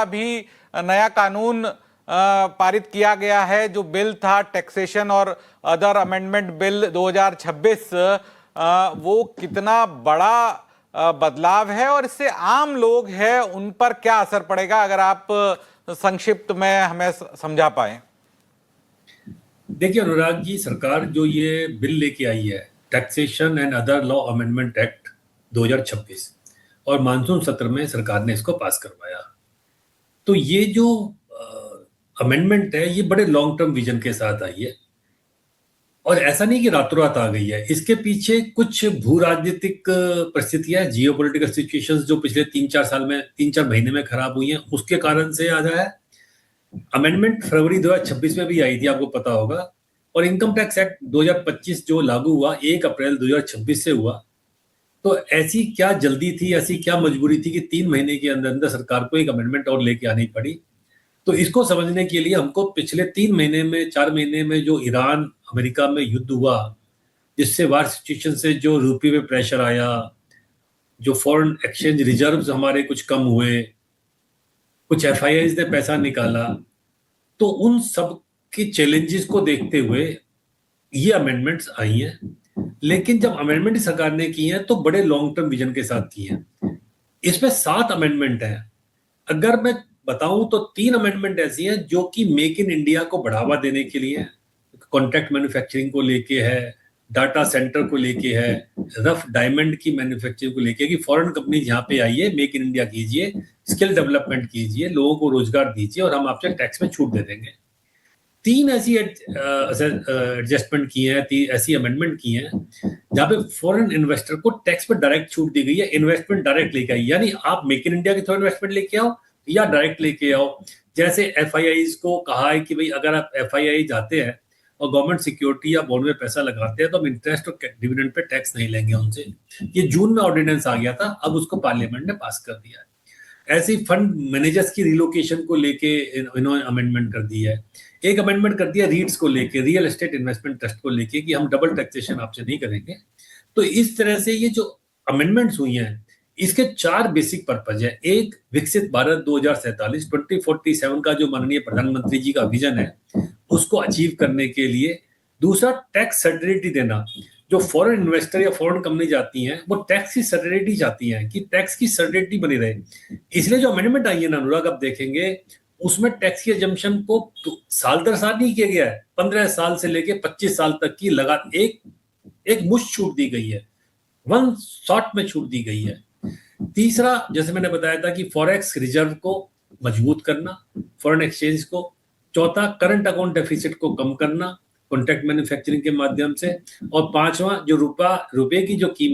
भी नया कानून पारित किया गया है। जो बिल था टैक्सेशन और अदर अमेंडमेंट बिल 2026, वो कितना बड़ा बदलाव है और इससे आम लोग हैं उन पर क्या असर पड़ेगा, अगर आप संक्षिप्त में हमें समझा पाए। देखिए अनुराग जी, सरकार जो ये बिल लेके आई है taxation and other law amendment act 2026, और मानसून सत्र में सरकार ने इसको पास करवाया। तो ये जो अमेंडमेंट है ये बड़े लॉन्ग टर्म विजन के साथ आई है और ऐसा नहीं कि रातों रात आ गई है। इसके पीछे कुछ भू राजनीतिक परिस्थितियां, जियोपॉलिटिकल सिचुएशंस जो पिछले 3-4 महीने में खराब हुई हैं, उसके कारण से आ रहा है। अमेंडमेंट फरवरी 2026 में भी आई थी, आपको पता होगा। और इनकम टैक्स एक्ट 2025 जो लागू हुआ 1 अप्रैल 2026 से हुआ। तो ऐसी क्या जल्दी थी, ऐसी क्या मजबूरी थी कि 3 महीने के अंदर अंदर सरकार को एक अमेंडमेंट और लेके आनी पड़ी। तो इसको समझने के लिए हमको पिछले 3 महीने में 4 महीने में जो ईरान अमेरिका में युद्ध हुआ, जिससे वार सिचुएशन से जो रुपये पे प्रेशर आया, जो फॉरेन एक्सचेंज रिजर्व्स हमारे कुछ कम हुए, कुछ एफआईआईज ने पैसा निकाला, तो उन सब के चैलेंजेस को देखते हुए ये अमेंडमेंट्स आई हैं। लेकिन जब अमेंडमेंट सरकार ने की हैं तो बड़े लॉन्ग टर्म विजन के साथ की हैं। इसमें 7 अमेंडमेंट हैं। अगर मैं बताऊं तो 3 अमेंडमेंट ऐसी हैं जो कि मेक इन इंडिया को बढ़ावा देने के लिए, कॉन्ट्रैक्ट मैन्युफैक्चरिंग को लेके है, डाटा सेंटर को लेके है, रफ डायमंड की मैन्युफैक्चरिंग को लेके कि फॉरेन कंपनी यहाँ पे आइए, मेक इन इंडिया कीजिए, स्किल डेवलपमेंट कीजिए, लोगों को रोजगार दीजिए और हम आपसे टैक्स में छूट दे देंगे। 3 ऐसी एडजस्टमेंट की है, 3 ऐसी अमेंडमेंट की है जहां पे फॉरेन इन्वेस्टर को टैक्स पर डायरेक्ट छूट दी गई है। इन्वेस्टमेंट डायरेक्ट लेके आई, यानी आप मेक इन इंडिया के थ्रू इन्वेस्टमेंट लेके आओ या डायरेक्ट लेके आओ। जैसे एफआईआईज को कहा है कि भाई अगर आप एफआईआई जाते हैं और गवर्नमेंट सिक्योरिटी या बॉन्ड में पैसा लगाते हैं तो हम इंटरेस्ट और डिविडेंड पे टैक्स नहीं लेंगे उनसे। ये जून में ऑर्डिनेंस आ गया था, अब उसको पार्लियामेंट ने पास कर दिया है। ऐसे ही फंड मैनेजर्स की रिलोकेशन को लेके इन्होंने अमेंडमेंट कर दी है। एक अमेंडमेंट कर दिया रीट्स को लेके, रियल एस्टेट इन्वेस्टमेंट ट्रस्ट को लेके, कि हम डबल टैक्सेशन आपसे नहीं करेंगे। तो इस तरह से ये जो अमेंडमेंट्स हुई हैं इसके 4 बेसिक पर्पज है। एक, विकसित भारत 2047 2047 का जो माननीय प्रधानमंत्री जी का विजन है उसको अचीव करने के लिए। दूसरा, टैक्स सर्टेनिटी देना। जो फॉरेन इन्वेस्टर या फॉरेन कंपनी जाती हैं वो टैक्स की सर्टेनिटी चाहती हैं कि टैक्स की सर्टेनिटी बनी रहे। इसलिए जो अमेंडमेंट आई है ना अनुराग, आप देखेंगे उसमें टैक्स की एजम्पशन को साल दर साल नहीं किया गया है, 15 साल से लेके 25 साल तक की लगातार एक मुश्त छूट दी गई है, वन शॉट में छूट दी गई है। तीसरा, जैसे मैंने बताया था कि फॉरेक्स रिजर्व को मजबूत करना, फॉरेन एक्सचेंज को। चौथा, करंट अकाउंट डेफिसिट को कम करना कॉन्ट्रैक्ट मैन्युफैक्चरिंग के माध्यम से। और 5वां, जो रुपए की जो कीमत